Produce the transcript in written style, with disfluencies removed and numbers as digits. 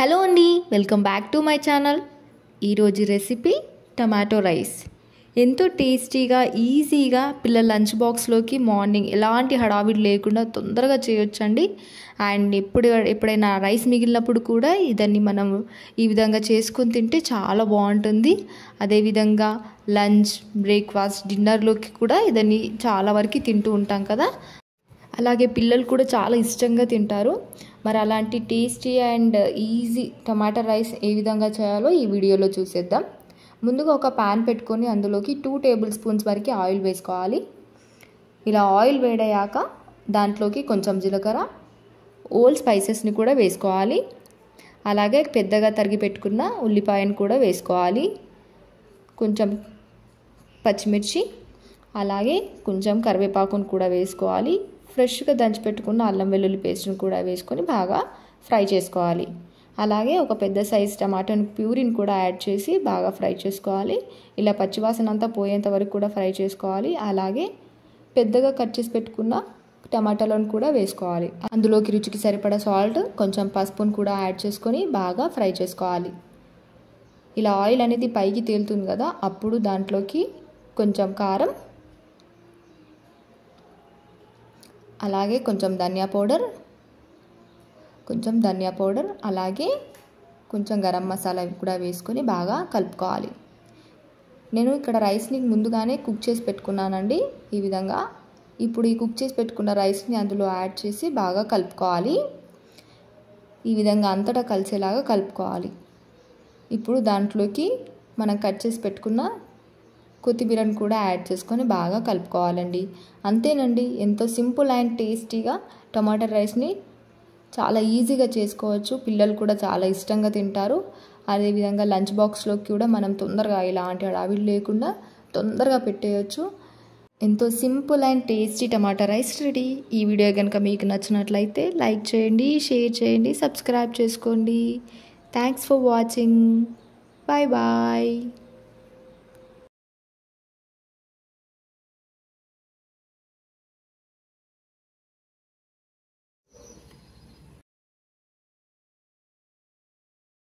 Hello అండి, welcome back to my channel. ఈరోజు recipe tomato rice. ఎంతో టేస్టీగా ఈజీగా పిల్లల లంచ్ బాక్స్లోకి మార్నింగ్ ఎలాంటి హడావిడి లేకుండా తొందరగా చేయొచ్చండి. అండ్ ఎప్పుడైనా రైస్ మిగిలినప్పుడు కూడా ఇదాన్ని మనం ఈ విధంగా చేసుకొని తింటే చాలా బాగుంటుంది. అదేవిధంగా లంచ్, బ్రేక్ఫాస్ట్, డిన్నర్లోకి కూడా ఇదాన్ని చాలా వరకు తింటూ ఉంటాం కదా. అలాగే పిల్లలు కూడా చాలా ఇష్టంగా తింటారు. మరి అలాంటి tasty and easy tomato rice ఏ విధంగా చేయాలో ఈ వీడియోలో చూసేద్దాం. ముందుగా ఒక ప్యాన్ పెట్టుకొని అందులోకి 2 టేబుల్ స్పూన్స్ వరకు ఆయిల్ వేసుకోవాలి. ఇలా ఆయిల్ వేడయ్యాక దాంట్లోకి కొంచెం జీలకర్ర, ఓల్ స్పైసెస్ని కూడా వేసుకోవాలి. అలాగే పెద్దగా తరిగి పెట్టుకున్న ఉల్లిపాయను కూడా వేసుకోవాలి. కొంచెం పచ్చిమిర్చి, అలాగే కొంచెం కరివేపాకును కూడా వేసుకోవాలి. ఫ్రెష్గా దంచి పెట్టుకున్న అల్లం వెల్లుల్లి పేస్ట్ని కూడా వేసుకొని బాగా ఫ్రై చేసుకోవాలి. అలాగే ఒక పెద్ద సైజ్ టమాటాని ప్యూరిని కూడా యాడ్ చేసి బాగా ఫ్రై చేసుకోవాలి. ఇలా పచ్చివాసన అంతా పోయేంత వరకు కూడా ఫ్రై చేసుకోవాలి. అలాగే పెద్దగా కట్ చేసి పెట్టుకున్న టమాటాలను కూడా వేసుకోవాలి. అందులోకి రుచికి సరిపడా సాల్ట్, కొంచెం పసుపును కూడా యాడ్ చేసుకొని బాగా ఫ్రై చేసుకోవాలి. ఇలా ఆయిల్ అనేది పైకి తేలుతుంది కదా, అప్పుడు దాంట్లోకి కొంచెం కారం, అలాగే కొంచెం ధనియా పౌడర్, అలాగే కొంచెం గరం మసాలా కూడా వేసుకొని బాగా కలుపుకోవాలి. నేను ఇక్కడ రైస్ని ముందుగానే కుక్ చేసి పెట్టుకున్నానండి. ఈ విధంగా ఇప్పుడు ఈ కుక్ చేసి పెట్టుకున్న రైస్ని అందులో యాడ్ చేసి బాగా కలుపుకోవాలి. ఈ విధంగా అంతటా కలిసేలాగా కలుపుకోవాలి. ఇప్పుడు దాంట్లోకి మనం కట్ చేసి పెట్టుకున్న కొత్తిమీరను కూడా యాడ్ చేసుకొని బాగా కలుపుకోవాలండి. అంతేనండి, ఎంతో సింపుల్ అండ్ టేస్టీగా టమాటా రైస్ని చాలా ఈజీగా చేసుకోవచ్చు. పిల్లలు కూడా చాలా ఇష్టంగా తింటారు. అదేవిధంగా లంచ్ బాక్స్లోకి కూడా మనం తొందరగా ఇలాంటి హడావిడి లేకుండా తొందరగా పెట్టేయచ్చు. ఎంతో simple and tasty tomato rice ready. ఈ వీడియో కనుక మీకు నచ్చినట్లయితే లైక్ చేయండి, షేర్ చేయండి, సబ్స్క్రైబ్ చేసుకోండి. Thanks for watching. Bye bye.